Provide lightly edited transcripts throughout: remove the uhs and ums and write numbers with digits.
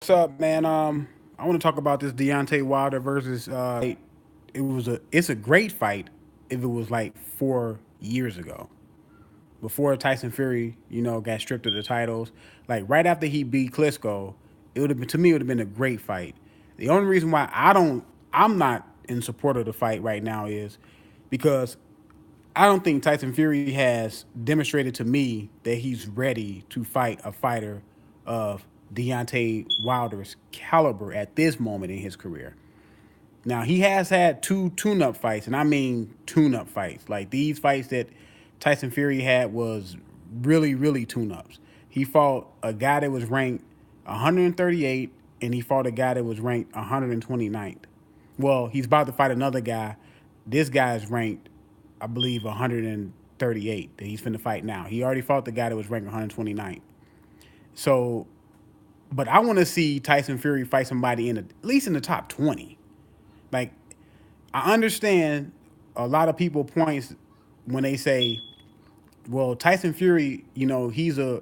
What's up, man? I want to talk about this Deontay Wilder versus. It's a great fight if it was like 4 years ago, before Tyson Fury, got stripped of the titles. Like right after he beat Klitschko, it would have been to me. It would have been a great fight. The only reason why I'm not in support of the fight right now is because I don't think Tyson Fury has demonstrated to me that he's ready to fight a fighter of Deontay Wilder's caliber at this moment in his career. Now, he has had two tune-up fights, and I mean tune-up fights. Like these fights that Tyson Fury had was really, really tune-ups. He fought a guy that was ranked 138, and he fought a guy that was ranked 129th. Well, he's about to fight another guy. This guy is ranked, I believe, 138 that he's finna fight now. He already fought the guy that was ranked 129th. So, but I want to see Tyson Fury fight somebody at least in the top 20. Like, I understand a lot of people points when they say, well, Tyson Fury, he's a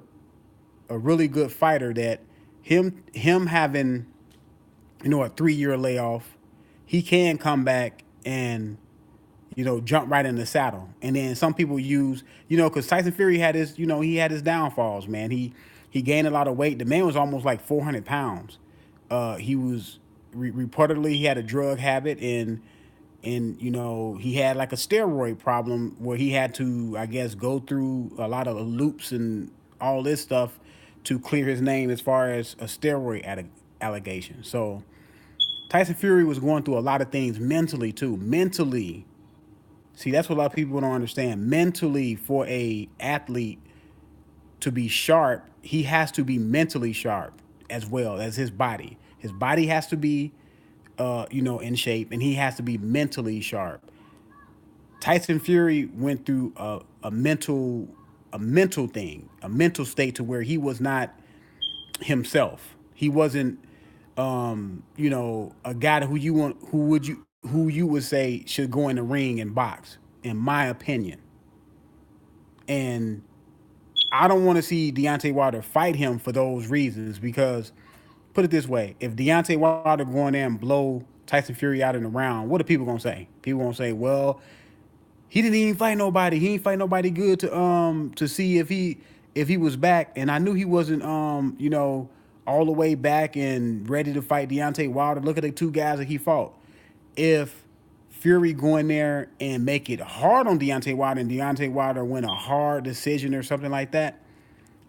really good fighter that him having, a 3 year layoff, he can come back and jump right in the saddle. And then some people use, because Tyson Fury had his, he had his downfalls, man. He gained a lot of weight. The man was almost like 400 pounds. He was reportedly he had a drug habit, and he had like a steroid problem where he had to, I guess, go through a lot of loops and all this stuff to clear his name as far as a steroid allegation. So Tyson Fury was going through a lot of things mentally too. Mentally, see, that's what a lot of people don't understand. Mentally, for a athlete to be sharp, he has to be mentally sharp as well as his body. His body has to be, in shape, and he has to be mentally sharp. Tyson Fury went through a mental thing, a mental state to where he was not himself. He wasn't, a guy who you would say should go in the ring and box, in my opinion. And I don't want to see Deontay Wilder fight him for those reasons because, put it this way, if Deontay Wilder go in there and blow Tyson Fury out in the round, what are people gonna say? People gonna say, well, he didn't even fight nobody. He didn't fight nobody good to see if he was back. And I knew he wasn't all the way back and ready to fight Deontay Wilder. Look at the two guys that he fought. If Fury go in there and make it hard on Deontay Wilder and Deontay Wilder win a hard decision or something like that,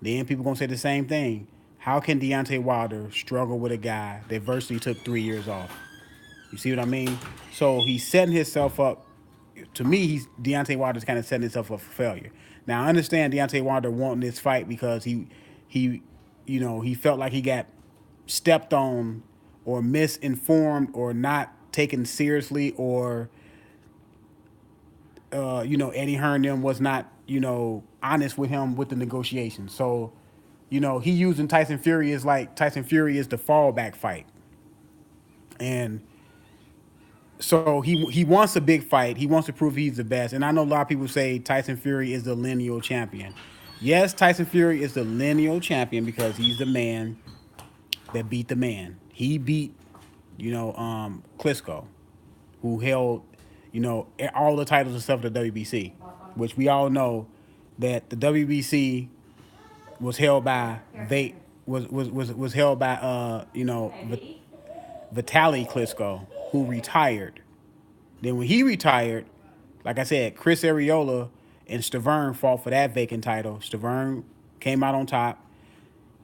then people gonna say the same thing. How can Deontay Wilder struggle with a guy that virtually took 3 years off? You see what I mean? So he's setting himself up. To me, Deontay Wilder's kind of setting himself up for failure. Now I understand Deontay Wilder wanting this fight because he felt like he got stepped on or misinformed or not taken seriously, or Eddie Hearn them was not honest with him with the negotiations. So he using Tyson Fury is like Tyson Fury is the fallback fight, and so he wants a big fight. He wants to prove he's the best. And I know a lot of people say Tyson Fury is the lineal champion. Yes, Tyson Fury is the lineal champion because he's the man that beat the man. He beat, Klitschko, who held, all the titles and stuff at the WBC, which we all know that the WBC was held by was held by Vitaly Klitschko, who retired. Then when he retired, like I said, Chris Arreola and Stavern fought for that vacant title. Stavern came out on top,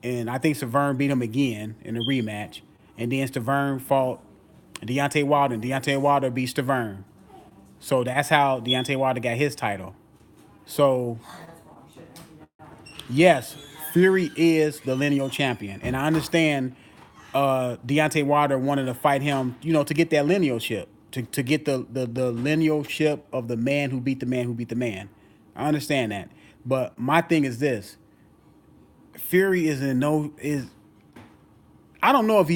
and I think Stavern beat him again in a rematch. And then Stavern fought Deontay Wilder, and Deontay Wilder beat Stavern. So that's how Deontay Wilder got his title. So yes, Fury is the lineal champion, and I understand Deontay Wilder wanted to fight him, to get that linealship, to get the linealship of the man who beat the man who beat the man. I understand that, but my thing is this: Fury is in no is. I don't know if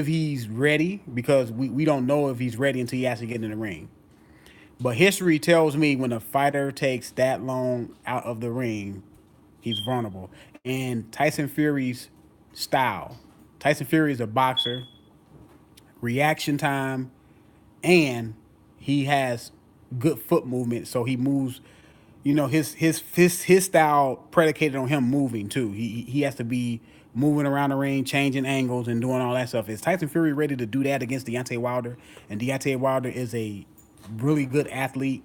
he's ready because we don't know if he's ready until he actually get in the ring. But history tells me when a fighter takes that long out of the ring, he's vulnerable. And Tyson Fury's style. Tyson Fury is a boxer, reaction time, and he has good foot movement. So he moves. His style predicated on him moving too. He has to be moving around the ring, changing angles, and doing all that stuff. Is Tyson Fury ready to do that against Deontay Wilder? And Deontay Wilder is a really good athlete.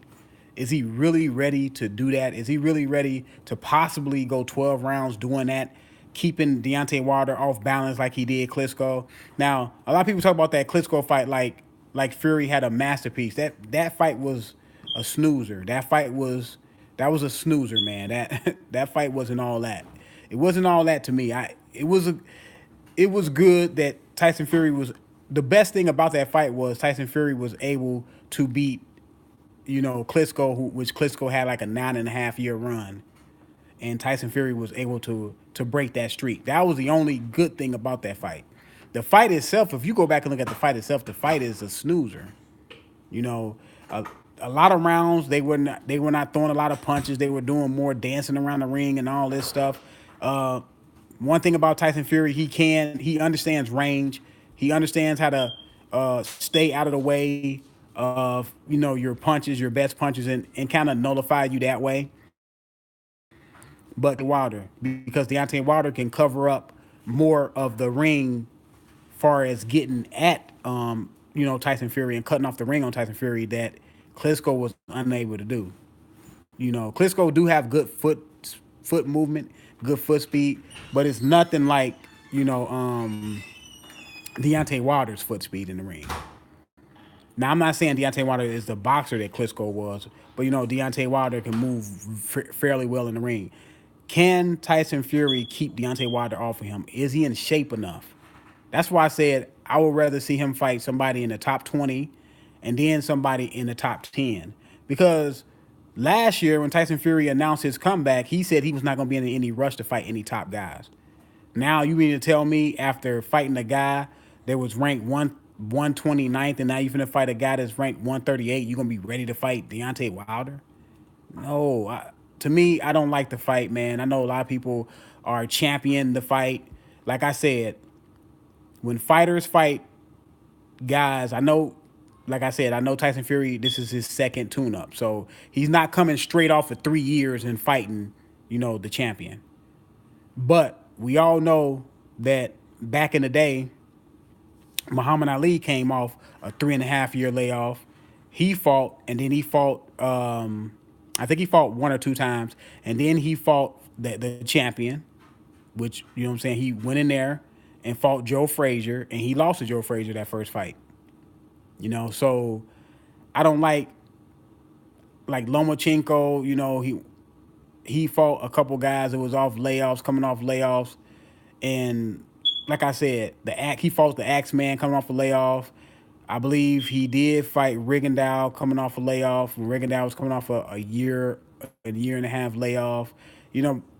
Is he really ready to do that? Is he really ready to possibly go 12 rounds doing that, keeping Deontay Wilder off balance like he did Klitschko? Now, a lot of people talk about that Klitschko fight like Fury had a masterpiece. That fight was a snoozer. That was a snoozer, man. That fight wasn't all that. It wasn't all that to me. It was good that Tyson Fury was. The best thing about that fight was Tyson Fury was able to beat Klitschko, which Klitschko had like a 9.5 year run, and Tyson Fury was able to break that streak. That was the only good thing about that fight. The fight itself, if you go back and look at the fight itself, the fight is a snoozer. You know, a lot of rounds they were not throwing a lot of punches. They were doing more dancing around the ring and all this stuff. One thing about Tyson Fury, he understands range. He understands how to stay out of the way of your punches, your best punches, and kind of nullify you that way. But Wilder, because Deontay Wilder can cover up more of the ring, far as getting at Tyson Fury and cutting off the ring on Tyson Fury, that Klitschko was unable to do. Klitschko do have good foot movement, good foot speed, but it's nothing like Deontay Wilder's foot speed in the ring. Now, I'm not saying Deontay Wilder is the boxer that Klitschko was, but Deontay Wilder can move fairly well in the ring. Can Tyson Fury keep Deontay Wilder off of him? Is he in shape enough? That's why I said I would rather see him fight somebody in the top 20 and then somebody in the top 10. Because last year when Tyson Fury announced his comeback, he said he was not going to be in any rush to fight any top guys. Now you mean to tell me after fighting a guy that was ranked 129th and now you're going to fight a guy that's ranked 138, you're going to be ready to fight Deontay Wilder? No. To me, I don't like the fight, man. I know a lot of people are championing the fight. Like I said, when fighters fight guys, like I said, I know Tyson Fury, this is his second tune-up. So he's not coming straight off of 3 years and fighting, the champion. But we all know that back in the day, Muhammad Ali came off a 3.5 year layoff. He fought, and then he fought, I think he fought 1 or 2 times, and then he fought the champion, which, what I'm saying, he went in there and fought Joe Frazier, and he lost to Joe Frazier that first fight. So I don't like Lomachenko, he fought a couple guys that was coming off layoffs, and like I said, he fought the Axeman coming off a layoff. I believe he did fight Rigondeaux coming off a layoff. Rigondeaux was coming off a year and a half layoff.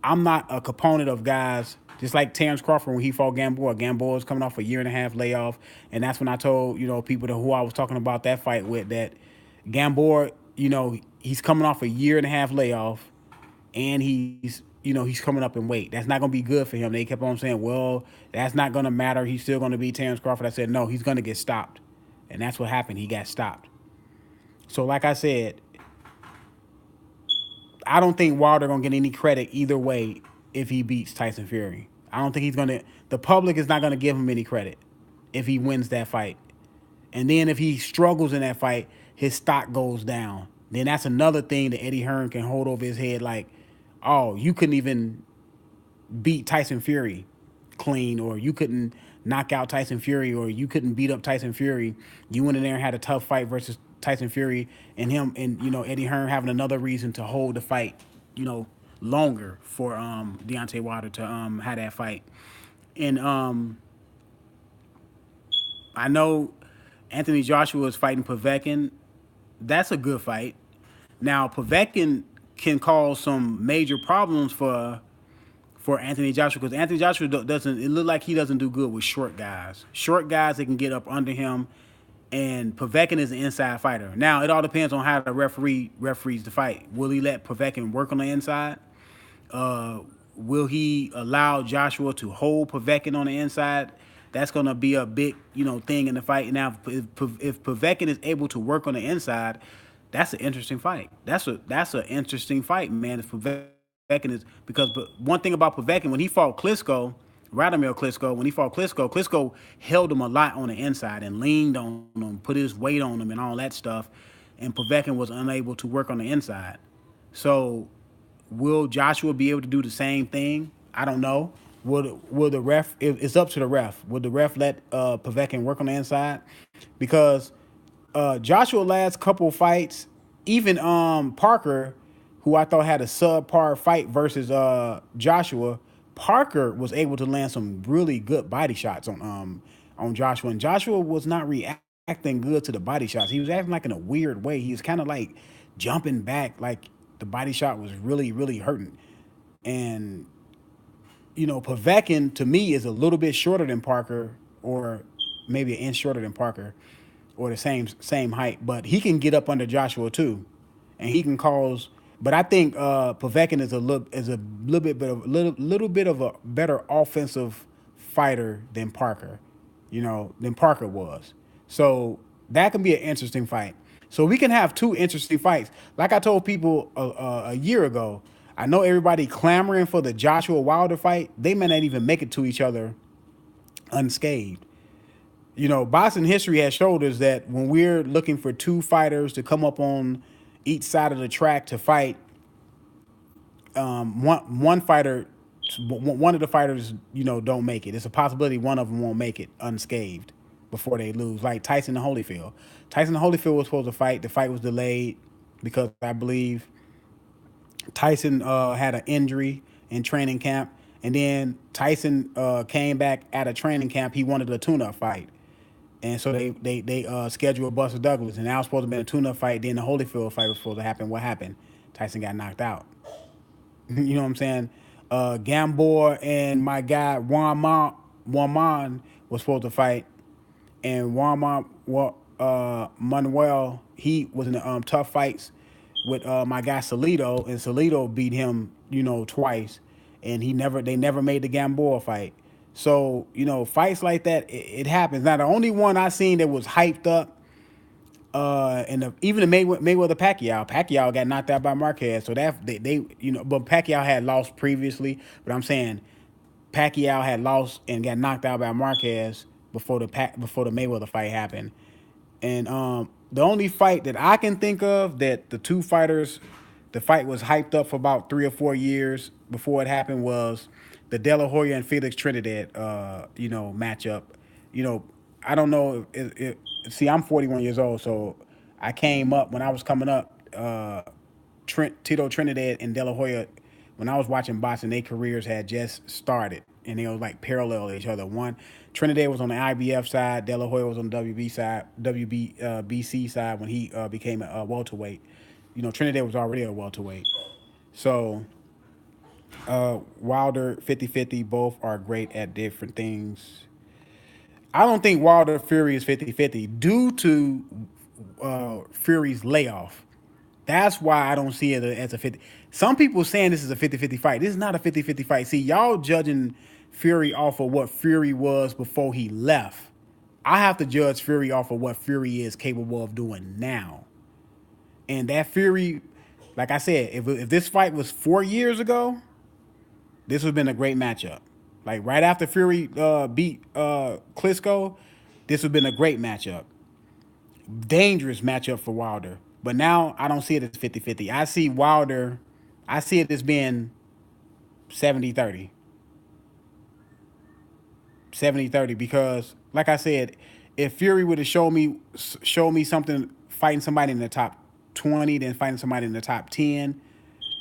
I'm not a component of guys, just like Terrence Crawford when he fought Gamboa. Gamboa was coming off a year and a half layoff. And that's when I told, people who I was talking about that fight with, that Gamboa, he's coming off a year and a half layoff, and he's coming up in weight. That's not going to be good for him. They kept on saying, well, that's not going to matter. He's still going to be Terrence Crawford. I said, no, he's going to get stopped. And that's what happened. He got stopped. So like I said, I don't think Wilder going to get any credit either way if he beats Tyson Fury. I don't think he's going to. The public is not going to give him any credit if he wins that fight. And then if he struggles in that fight, his stock goes down. Then that's another thing that Eddie Hearn can hold over his head, like, oh, you couldn't even beat Tyson Fury clean, or you couldn't knock out Tyson Fury, or you couldn't beat up Tyson Fury. You went in there and had a tough fight versus Tyson Fury, and him and Eddie Hearn having another reason to hold the fight, longer for Deontay Wilder to have that fight. And I know Anthony Joshua is fighting Povetkin. That's a good fight. Now Povetkin can cause some major problems for Anthony Joshua, because Anthony Joshua doesn't. It look like he doesn't do good with short guys. Short guys that can get up under him, and Povetkin is an inside fighter. Now it all depends on how the referees the fight. Will he let Povetkin work on the inside? Will he allow Joshua to hold Povetkin on the inside? that's gonna be a big, thing in the fight. Now, if Povetkin is able to work on the inside, that's an interesting fight. That's an interesting fight, man. If Povetkin is because but one thing about Povetkin when he fought Klitschko, Radomir Klitschko, when he fought Klitschko held him a lot on the inside and leaned on him, put his weight on him, and all that stuff. And Povetkin was unable to work on the inside. So, will Joshua be able to do the same thing? I don't know. Will the ref? It's up to the ref. Will the ref let Povetkin work on the inside? Because Joshua last couple fights, even Parker, who I thought had a subpar fight versus Joshua, Parker was able to land some really good body shots on Joshua, and Joshua was not reacting good to the body shots. He was acting like in a weird way. He was kind of like jumping back, like the body shot was really hurting. And Povetkin to me is a little bit shorter than Parker, or maybe an inch shorter than Parker, or the same height. But he can get up under Joshua too, and he can cause. But I think Povetkin is a little bit of a better offensive fighter than Parker, than Parker was. So that can be an interesting fight. So we can have two interesting fights. Like I told people a year ago, I know everybody clamoring for the Joshua Wilder fight. They may not even make it to each other unscathed. Boxing history has showed us that when we're looking for two fighters to come up on each side of the track to fight, one of the fighters, don't make it. It's a possibility one of them won't make it unscathed before they lose. Like Tyson and Holyfield. Tyson and Holyfield was supposed to fight. The fight was delayed because I believe Tyson had an injury in training camp, and then Tyson came back at a training camp. He wanted a tune-up fight, and so they scheduled Buster Douglas, and that was supposed to be a tune-up fight. Then the Holyfield fight was supposed to happen. What happened? Tyson got knocked out. You know what I'm saying? Gamboa and my guy Juan was supposed to fight, and Manuel, he was in the tough fights with my guy Salido, and Salido beat him, twice, and they never made the Gamboa fight. So, fights like that, it happens. Now, the only one I seen that was hyped up, even the Mayweather Pacquiao got knocked out by Marquez. So that but Pacquiao had lost previously. But I'm saying Pacquiao had lost and got knocked out by Marquez before the Mayweather fight happened. And the only fight that I can think of that the two fighters, the fight was hyped up for about 3 or 4 years before it happened was the De La Hoya and Felix Trinidad, matchup. I don't know see, I'm 41 years old, so I came up when I was coming up. Tito Trinidad and De La Hoya, when I was watching boxing, their careers had just started, and they was like parallel each other. One, Trinidad was on the IBF side, De La Hoya was on the WBC side when he became a welterweight. Trinidad was already a welterweight. So Wilder 50-50, both are great at different things. I don't think Wilder Fury is 50-50 due to Fury's layoff. That's why I don't see it as a 50. Some people saying this is a 50-50 fight. This is not a 50-50 fight. See, y'all judging Fury off of what Fury was before he left. I have to judge Fury off of what Fury is capable of doing now. And that Fury, like I said, if this fight was 4 years ago, this would have been a great matchup. Like right after Fury beat Klitschko, this would have been a great matchup. Dangerous matchup for Wilder. But now I don't see it as 50-50. I see it as being 70-30. 70-30 because, like I said, if Fury would have shown me something fighting somebody in the top 20, then fighting somebody in the top 10,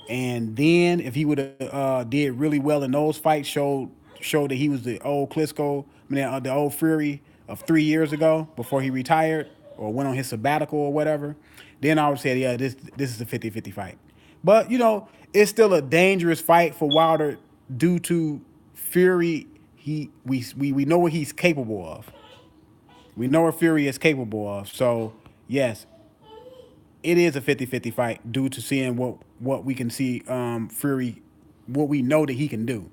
and then if he would have did really well in those fights, showed that he was the old Klitschko, the old Fury of 3 years ago before he retired or went on his sabbatical or whatever, then I would say, yeah, this is a 50-50 fight. But, it's still a dangerous fight for Wilder due to Fury. We know what he's capable of. We know what Fury is capable of. So, yes, it is a 50-50 fight due to seeing what we can see Fury, what we know that he can do.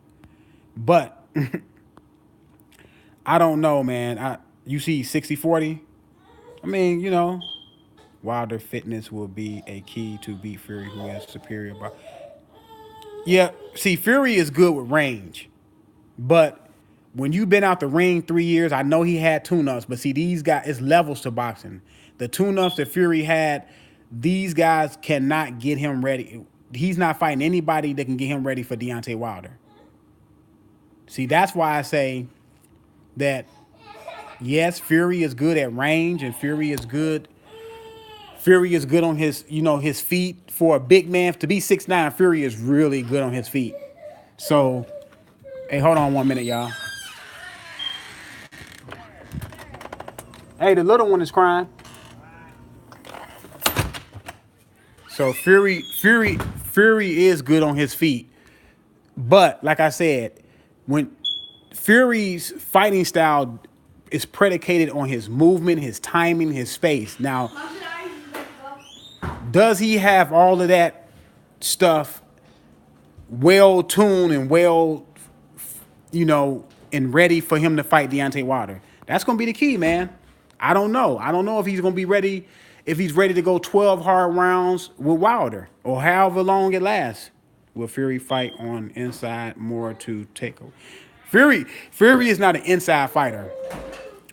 But I don't know, man. You see 60-40. I mean, Wilder fitness will be a key to beat Fury, who has superior. Yeah, see, Fury is good with range, but when you've been out the ring 3 years, I know he had tune-ups, but see, these guys, it's levels to boxing. The tune-ups that Fury had, these guys cannot get him ready. He's not fighting anybody that can get him ready for Deontay Wilder. See, that's why I say that yes, Fury is good at range, and Fury is good. Fury is good on his feet. For a big man to be 6'9", Fury is really good on his feet. So, hey, hold on 1 minute, y'all. Hey, the little one is crying. So Fury is good on his feet. But like I said, when Fury's fighting style is predicated on his movement, his timing, his space. Now, does he have all of that stuff well tuned and and ready for him to fight Deontay Wilder? That's going to be the key, man. I don't know. I don't know if he's going to be ready, if he's ready to go 12 hard rounds with Wilder or however long it lasts. Will Fury fight on inside more to take over? Fury is not an inside fighter.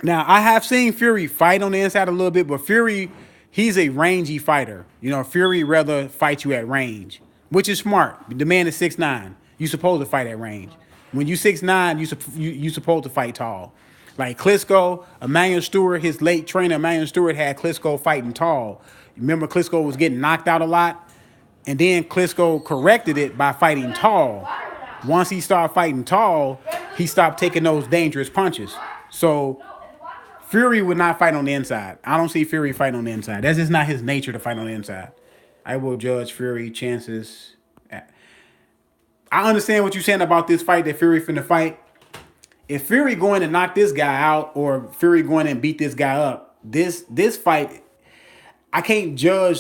Now, I have seen Fury fight on the inside a little bit, but Fury, he's a rangy fighter. Fury rather fight you at range, which is smart. The man is 6'9". You're supposed to fight at range. When you 6'9", you supposed to fight tall. Like Klitschko, Emmanuel Stewart, his late trainer Emmanuel Stewart had Klitschko fighting tall. Remember, Klitschko was getting knocked out a lot, and then Klitschko corrected it by fighting tall. Once he started fighting tall, he stopped taking those dangerous punches. So Fury would not fight on the inside. I don't see Fury fighting on the inside. That's just not his nature to fight on the inside. I will judge Fury chances. I understand what you're saying about this fight that Fury finna fight. If Fury going to knock this guy out or Fury going and beat this guy up, this fight, I can't judge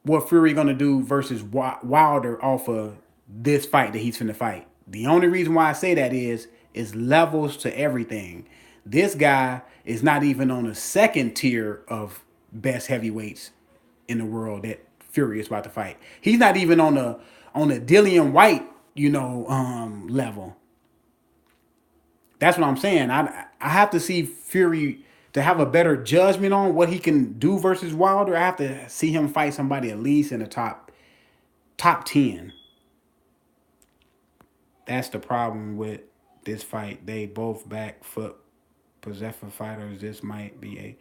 what Fury going to do versus Wilder off of this fight that he's finna fight. The only reason why I say that is levels to everything. This guy is not even on a second tier of best heavyweights in the world that Fury is about to fight. He's not even on a Dillian White, level. That's what I'm saying. I have to see Fury to have a better judgment on what he can do versus Wilder. I have to see him fight somebody at least in the top 10. That's the problem with this fight. They both back foot possessive fighters. This might be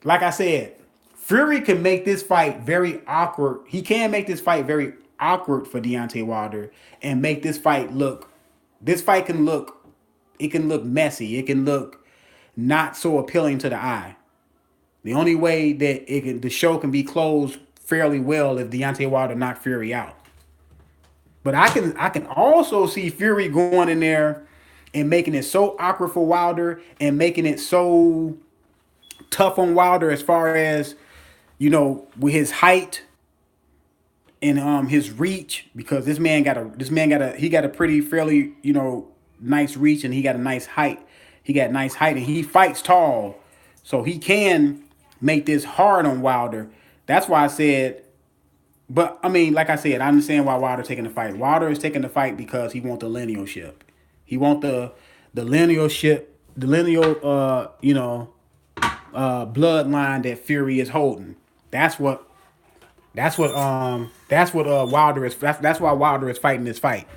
like I said, Fury can make this fight very awkward. He can make this fight very awkward for Deontay Wilder and make this fight look. This fight can look. It can look messy. It can look not so appealing to the eye. The only way that the show can be closed fairly well if Deontay Wilder knocked Fury out. But I can also see Fury going in there and making it so awkward for Wilder and making it so tough on Wilder as far as, with his height and his reach, because this man got a pretty fairly, nice reach, and he got a nice height. And he fights tall, so he can make this hard on Wilder. That's why I said. But I mean, like I said, I understand why Wilder's taking the fight. Wilder is taking the fight because he wants the linealship. He wants the linealship, the bloodline that Fury is holding. That's what Wilder is. That's why Wilder is fighting this fight.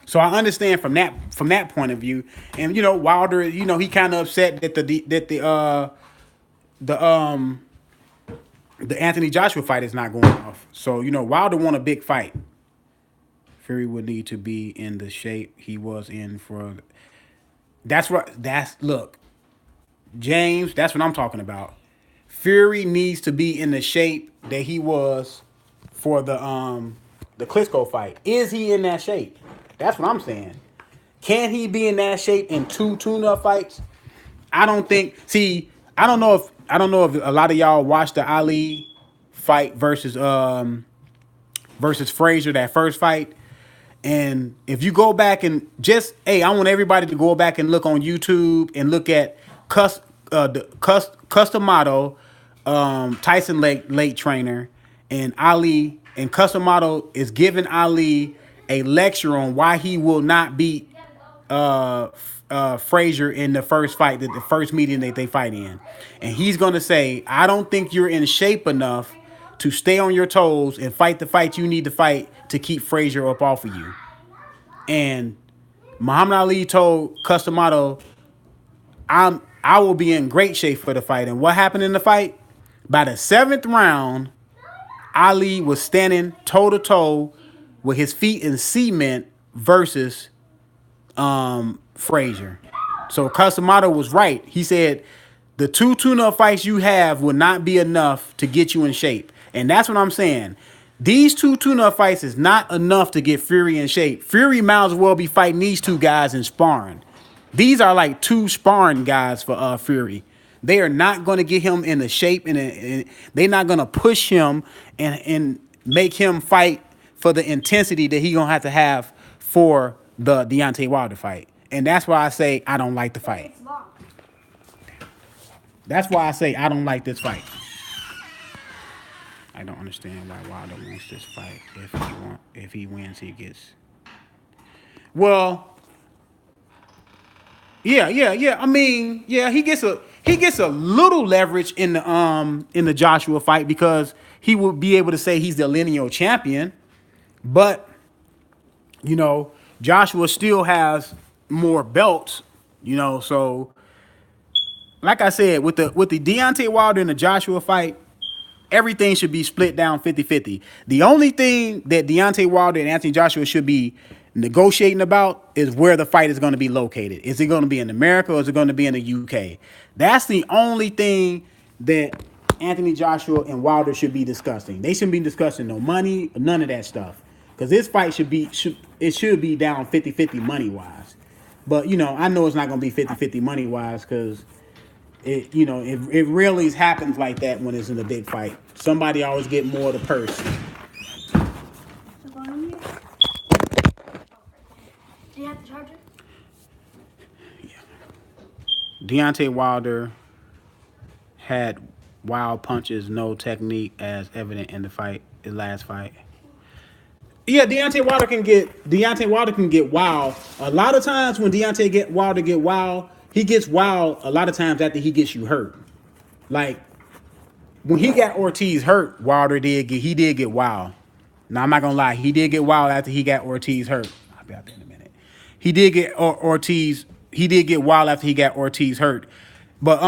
So I understand from that point of view, and Wilder, he kind of upset that the Anthony Joshua fight is not going off. So Wilder won a big fight. Fury would need to be in the shape he was in for. Look, James. That's what I'm talking about. Fury needs to be in the shape that he was for the Klitschko fight. Is he in that shape? That's what I'm saying. Can he be in that shape in 2 tune-up fights? I don't think. See, I don't know if a lot of y'all watched the Ali fight versus Frazier, that first fight. And if you go back and just, hey, I want everybody to go back and look on YouTube and look at Customato, Tyson late trainer, and Ali. And Customato is giving Ali a lecture on why he will not beat Frazier in the first fight, the first meeting that they fight in. And he's going to say, I don't think you're in shape enough to stay on your toes and fight the fight you need to fight to keep Frazier up off of you. And Muhammad Ali told Customato, I will be in great shape for the fight. And what happened in the fight? By the seventh round, Ali was standing toe to toe with his feet in cement versus Frazier. So Customato was right. He said the two tune-up fights you have will not be enough to get you in shape. And that's what I'm saying. These two tune-up fights is not enough to get Fury in shape. Fury might as well be fighting these two guys in sparring. These are like two sparring guys for Fury. They are not going to get him in the shape, and they're not going to push him and make him fight for the intensity that he gonna have for the Deontay Wilder fight. And that's why I say I don't like the fight. That's why I say I don't like this fight. I don't understand why Wilder wants this fight. If he wins, he gets. Well, yeah. I mean, yeah, he gets a little leverage in the Joshua fight because he will be able to say he's the lineal champion, but you know, Joshua still has more belts, so like I said, with the Deontay Wilder and the Joshua fight, everything should be split down 50-50. The only thing that Deontay Wilder and Anthony Joshua should be negotiating about is where the fight is going to be located. Is it going to be in America or is it going to be in the UK? That's the only thing that Anthony Joshua and Wilder should be discussing. They shouldn't be discussing no money, none of that stuff. Because this fight should be down 50-50 money-wise. But, I know it's not going to be 50-50 money-wise because it rarely happens like that when it's in a big fight. Somebody always get more of the purse. Do you have the charger? Yeah. Deontay Wilder had wild punches, no technique, as evident in his last fight. Yeah, Deontay Wilder can get wild. A lot of times when Wilder get wild, he gets wild a lot of times after he gets you hurt. Like when he got Ortiz hurt, Wilder did get wild. Now I'm not gonna lie, he did get wild after he got Ortiz hurt. I'll be out there in a minute. He did get Ortiz. He did get wild after he got Ortiz hurt, but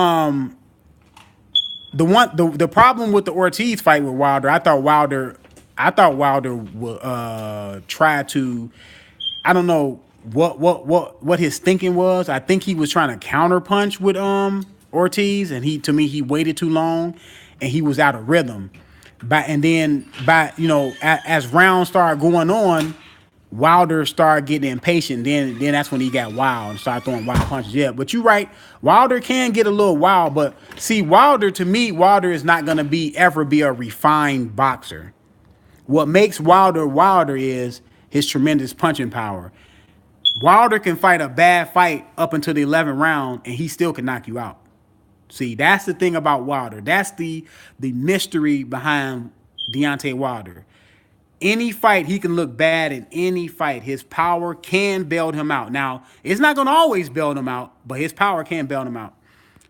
the problem with the Ortiz fight with Wilder, I thought Wilder would try to, I don't know what his thinking was. I think he was trying to counter punch with Ortiz, and he waited too long, and he was out of rhythm. As rounds started going on, Wilder started getting impatient. Then that's when he got wild and started throwing wild punches. Yeah, but you're right. Wilder can get a little wild, but see, Wilder is not gonna ever be a refined boxer. What makes Wilder is his tremendous punching power. Wilder can fight a bad fight up until the 11th round, and he still can knock you out. See, that's the thing about Wilder. That's the mystery behind Deontay Wilder. Any fight, he can look bad in any fight. His power can bail him out. Now, it's not going to always bail him out, but his power can bail him out.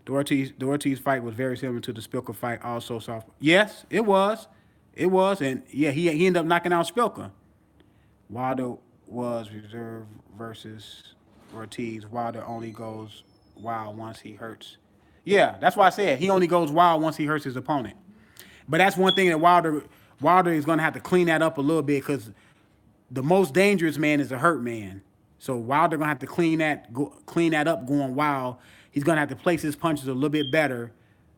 The Ortiz fight was very similar to the Spilker fight, also soft. Yes, it was. It was, and yeah, he ended up knocking out Spilker. Wilder was reserved versus Ortiz. Wilder only goes wild once he hurts. Yeah, that's why I said he only goes wild once he hurts his opponent. But that's one thing that Wilder is going to have to clean that up a little bit because the most dangerous man is a hurt man. So Wilder going to have to clean that up going wild. He's going to have to place his punches a little bit better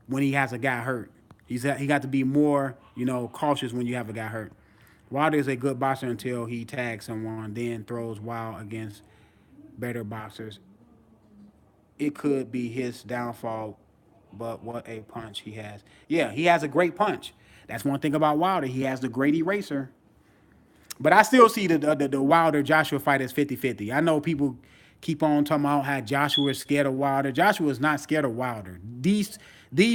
when he has a guy hurt. He got to be more, cautious when you have a guy hurt. Wilder is a good boxer until he tags someone, then throws wild against better boxers. It could be his downfall, but what a punch he has. Yeah, he has a great punch. That's one thing about Wilder. He has the great eraser. But I still see the Wilder Joshua fight as 50-50. I know people keep on talking about how Joshua is scared of Wilder. Joshua is not scared of Wilder. These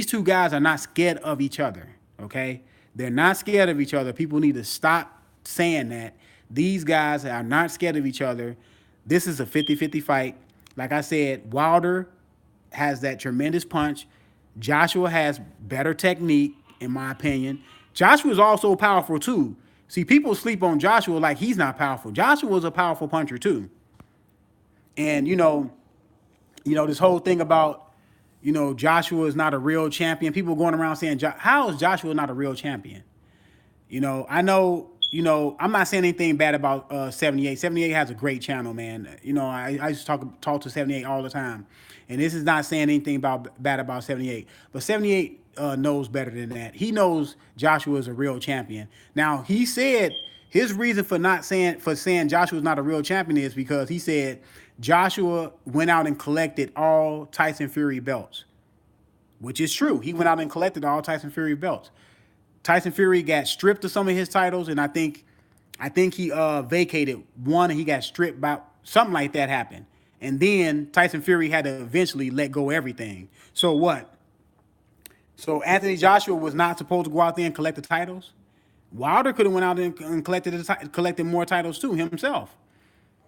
two guys are not scared of each other. Okay, they're not scared of each other. People need to stop saying that. These guys are not scared of each other. This is a 50-50 fight. Like I said, Wilder has that tremendous punch. Joshua has better technique, in my opinion. Joshua is also powerful too. See, people sleep on Joshua like he's not powerful. Joshua was a powerful puncher too. And this whole thing about Joshua is not a real champion. People going around saying, "How is Joshua not a real champion?" I know, I'm not saying anything bad about 78. 78 has a great channel, man. I used to talk to 78 all the time. And this is not saying anything bad about 78. But 78 knows better than that. He knows Joshua is a real champion. Now, he said his reason for saying Joshua is not a real champion is because he said Joshua went out and collected all Tyson Fury belts, which is true. He went out and collected all Tyson Fury belts. Tyson Fury got stripped of some of his titles, and I think he vacated one, and he got stripped by something like that happened. And then Tyson Fury had to eventually let go of everything. So what? So Anthony Joshua was not supposed to go out there and collect the titles. Wilder could have went out and collected more titles too himself.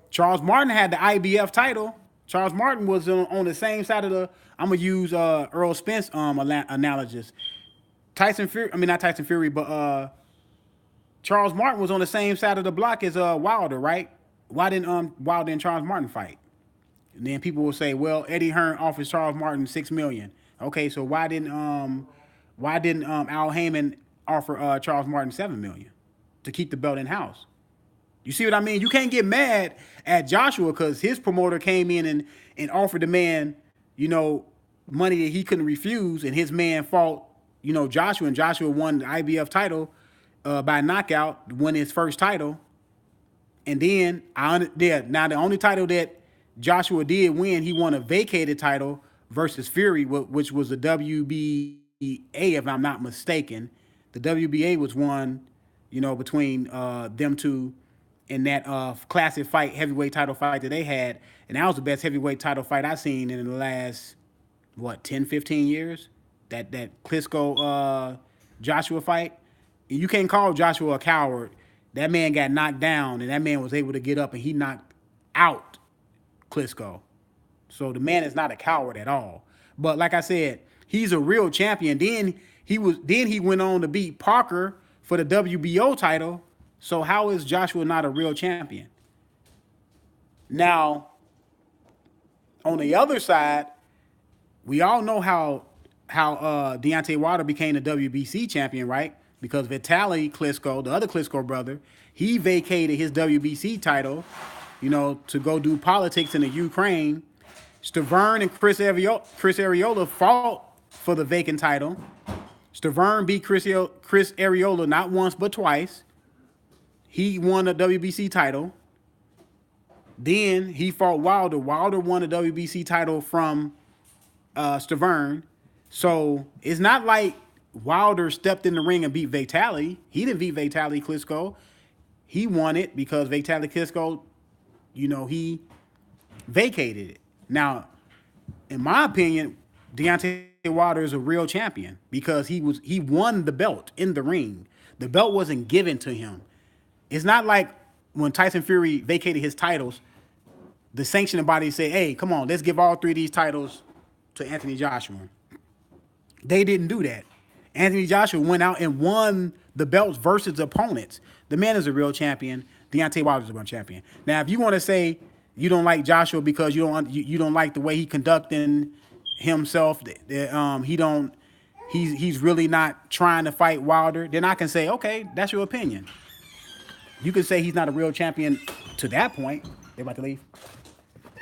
Charles Martin had the IBF title. Charles Martin was on the same side of the. I'm gonna use Earl Spence analogous. Not Tyson Fury, but Charles Martin was on the same side of the block as Wilder, right? Why didn't Wilder and Charles Martin fight? And then people will say, well, Eddie Hearn offers Charles Martin $6 million. Okay, so why didn't Al Heyman offer Charles Martin $7 million to keep the belt in house? You see what I mean? You can't get mad at Joshua because his promoter came in and offered the man, money that he couldn't refuse, and his man fought, Joshua, and Joshua won the IBF title by knockout, won his first title. And then, now the only title that Joshua did win, he won a vacated title versus Fury, which was the WBA, if I'm not mistaken. The WBA was won, between them two in that classic fight, heavyweight title fight that they had. And that was the best heavyweight title fight I've seen in the last, 10, 15 years? That Klitschko Joshua fight. And you can't call Joshua a coward. That man got knocked down, and that man was able to get up, and he knocked out Klitschko. So the man is not a coward at all. But like I said, he's a real champion. Then he went on to beat Parker for the WBO title. So how is Joshua not a real champion? Now, on the other side, we all know how Deontay Wilder became the WBC champion, right? Because Vitaly Klitschko, the other Klitschko brother, he vacated his WBC title, to go do politics in the Ukraine. Stavern and Chris Arreola fought for the vacant title. Stavern beat Chris Arreola not once but twice. He won a WBC title. Then he fought Wilder. Wilder won a WBC title from Stavern. So it's not like Wilder stepped in the ring and beat Vitaly. He didn't beat Vitaly Klitschko. He won it because Vitaly Klitschko, he vacated it. Now, in my opinion, Deontay Wilder is a real champion because he won the belt in the ring. The belt wasn't given to him. It's not like when Tyson Fury vacated his titles, the sanctioning body said, hey, come on, let's give all three of these titles to Anthony Joshua. They didn't do that. Anthony Joshua went out and won the belts versus opponents. The man is a real champion. Deontay Wilder is a real champion. Now, if you want to say you don't like Joshua because you don't like the way he conducting himself, he's really not trying to fight Wilder, then I can say, okay, that's your opinion. You can say he's not a real champion to that point. They about to leave.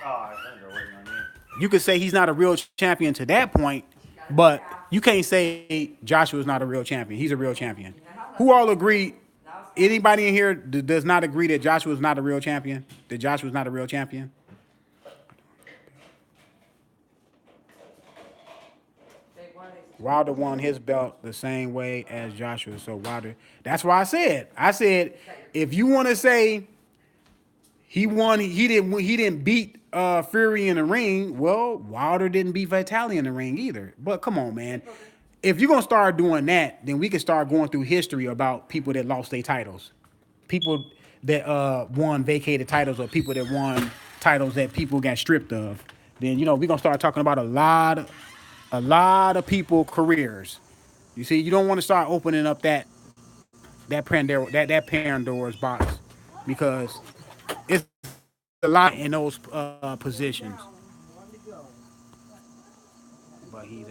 Oh, I think they're waiting on you. You could say he's not a real champion to that point, but you can't say Joshua's not a real champion. He's a real champion. Who all agree? Anybody in here does not agree that Joshua's not a real champion? That Joshua's not a real champion? Wilder won his belt the same way as Joshua. So Wilder. That's why I said if you want to say he won, he didn't beat Fury in the ring. Well, Wilder didn't beat Vitali in the ring either. But come on, man. If you're gonna start doing that, then we can start going through history about people that lost their titles, people that won vacated titles, or people that won titles that people got stripped of. Then we're gonna start talking about a lot of people careers. You see, you don't want to start opening up that Pandora's box, because it's a lot in those positions. But he's a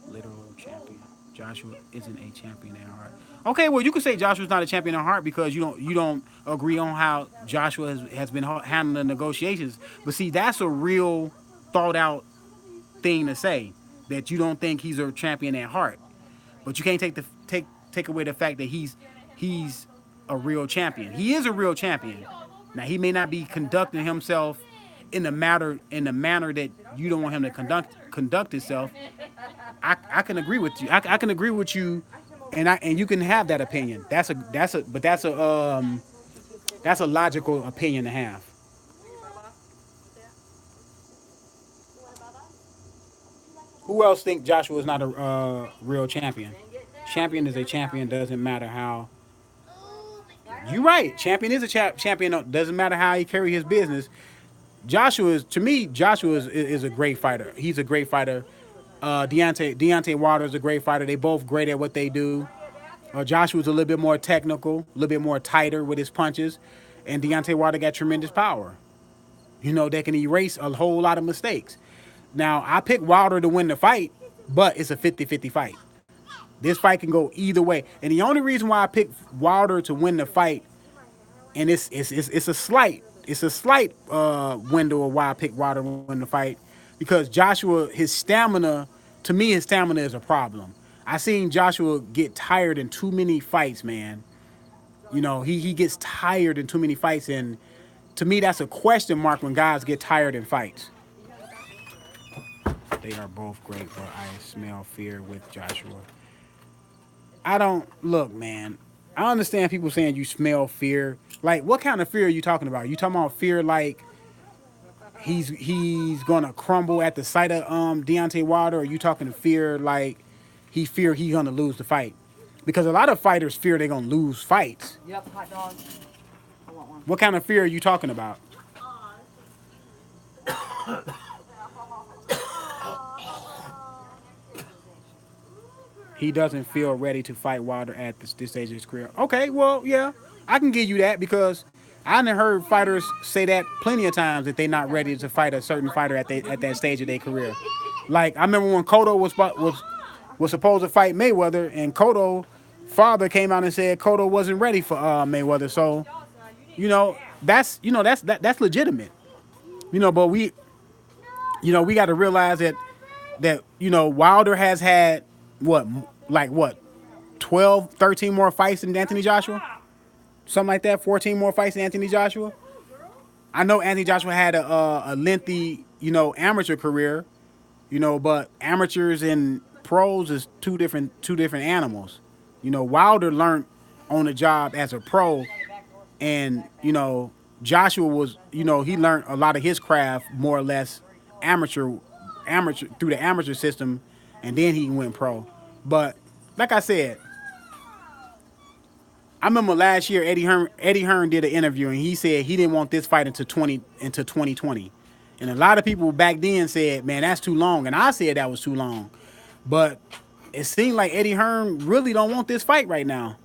literal champion. Joshua isn't a champion at heart. Okay, well you could say Joshua's not a champion at heart because you don't agree on how Joshua has been handling the negotiations. But see, that's a real thought out thing to say, that you don't think he's a champion at heart. But you can't take away the fact that he's a real champion. He is a real champion. Now he may not be conducting himself in the manner that you don't want him to conduct himself. I can agree with you. I can agree with you, and you can have that opinion. That's a logical opinion to have. Who else think Joshua is not a real champion? Champion is a champion. Doesn't matter how. You're right. Champion is a champion. Doesn't matter how he carry his business. Joshua is a great fighter. He's a great fighter. Deontay Wilder is a great fighter. They both great at what they do. Joshua's a little bit more technical, a little bit more tighter with his punches, and Deontay Wilder got tremendous power. That can erase a whole lot of mistakes. Now, I picked Wilder to win the fight, but it's a 50-50 fight. This fight can go either way. And the only reason why I picked Wilder to win the fight, and it's a slight window of why I picked Wilder to win the fight, because Joshua, to me, his stamina is a problem. I seen Joshua get tired in too many fights, man. He gets tired in too many fights, and to me, that's a question mark when guys get tired in fights. They are both great, but I smell fear with Joshua. I don't look, man. I understand people saying you smell fear. Like, what kind of fear are you talking about? You talking about fear like he's gonna crumble at the sight of Deontay Wilder, or you talking fear like he's gonna lose the fight? Because a lot of fighters fear they're gonna lose fights. Yep, hot dog. I want one. What kind of fear are you talking about? He doesn't feel ready to fight Wilder at this stage of his career. Okay, well, yeah, I can give you that, because I done heard fighters say that plenty of times, that they're not ready to fight a certain fighter at that stage of their career. Like, I remember when Cotto was supposed to fight Mayweather, and Cotto father came out and said Cotto wasn't ready for Mayweather. So that's legitimate. But we got to realize that Wilder has had what 12, 13 more fights than Anthony Joshua, something like that, 14 more fights than Anthony Joshua. I know Anthony Joshua had a lengthy amateur career, but amateurs and pros is two different animals. Wilder learned on the job as a pro, and Joshua was he learned a lot of his craft more or less amateur through the amateur system, and then he went pro. But like I said, I remember last year Eddie Hearn did an interview, and he said he didn't want this fight into 2020. And a lot of people back then said, man, that's too long. And I said that was too long. But it seemed like Eddie Hearn really don't want this fight right now.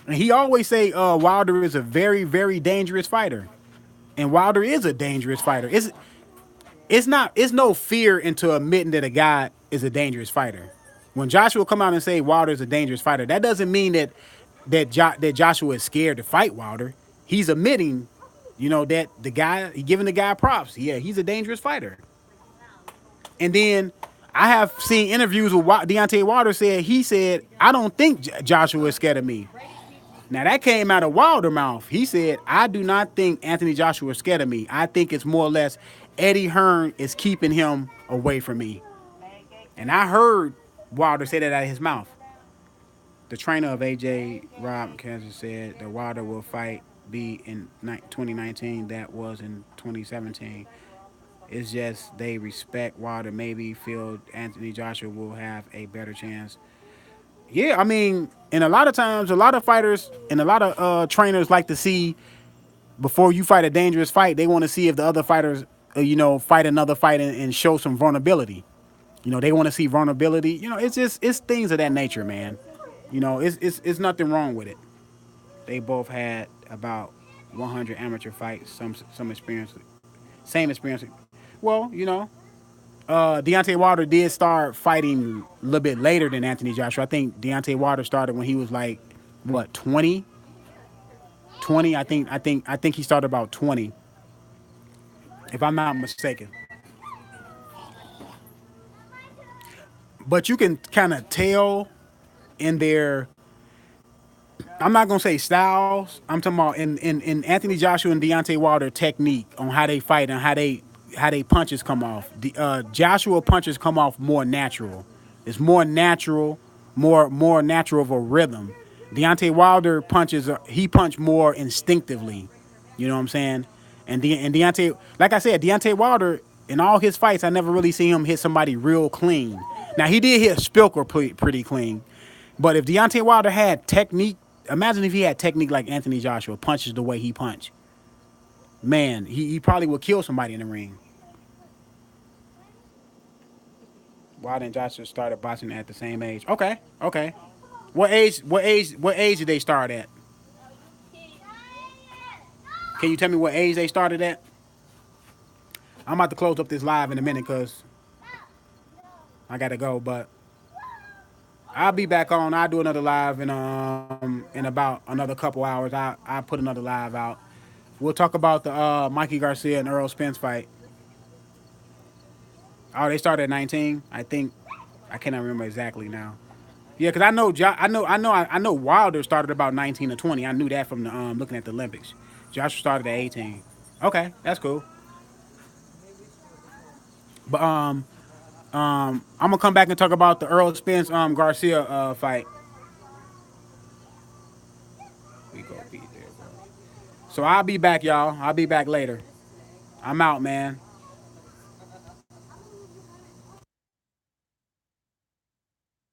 And he always say Wilder is a very, very dangerous fighter. And Wilder is a dangerous fighter. It's no fear into admitting that a guy is a dangerous fighter. When Joshua come out and say Wilder is a dangerous fighter, that doesn't mean that Joshua is scared to fight Wilder. He's admitting, that the guy, he giving the guy props. Yeah, he's a dangerous fighter. And then I have seen interviews with Deontay Wilder he said, I don't think Joshua is scared of me. Now that came out of Wilder's mouth. He said, I do not think Anthony Joshua is scared of me. I think it's more or less Eddie Hearn is keeping him away from me. And I heard Wilder say that out of his mouth. The trainer of AJ Rob Kansas said the Wilder will fight be in 2019 that was in 2017. It's just they respect Wilder. Maybe feel Anthony Joshua will have a better chance. Yeah, I mean, and a lot of times, a lot of fighters and a lot of trainers like to see before you fight a dangerous fight. They want to see if the other fighters, fight another fight and show some vulnerability. They want to see vulnerability. It's things of that nature, man. It's nothing wrong with it. They both had about 100 amateur fights, some experience, same experience. Well, Deontay Wilder did start fighting a little bit later than Anthony Joshua. I think Deontay Wilder started when he was like what 20, 20. I think he started about 20, if I'm not mistaken. But you can kind of tell in their, I'm not gonna say styles. I'm talking about in Anthony Joshua and Deontay Wilder technique on how they fight and how they punches come off. Joshua punches come off more natural. It's more natural, more natural of a rhythm. Deontay Wilder punches, he punch more instinctively. You know what I'm saying? And Deontay, like I said, Deontay Wilder in all his fights, I never really see him hit somebody real clean. Now he did hit Spilker pretty clean, but if Deontay Wilder had technique, imagine if he had technique like Anthony Joshua punches the way he punched. Man, he probably would kill somebody in the ring. Wilder and Joshua started boxing at the same age. Okay, okay. What age? What age? What age did they start at? Can you tell me what age they started at? I'm about to close up this live in a minute because I gotta go. But I'll be back on. I'll do another live in about another couple hours. I put another live out. We'll talk about the Mikey Garcia and Earl Spence fight. Oh, they started at 19. I think I cannot remember exactly now. Yeah, because I know Wilder started about 19 or 20. I knew that from the looking at the Olympics. Joshua started at 18. Okay, that's cool. But I'm gonna come back and talk about the Earl Spence Garcia fight. We go be there, bro. So I'll be back, y'all. I'll be back later. I'm out, man.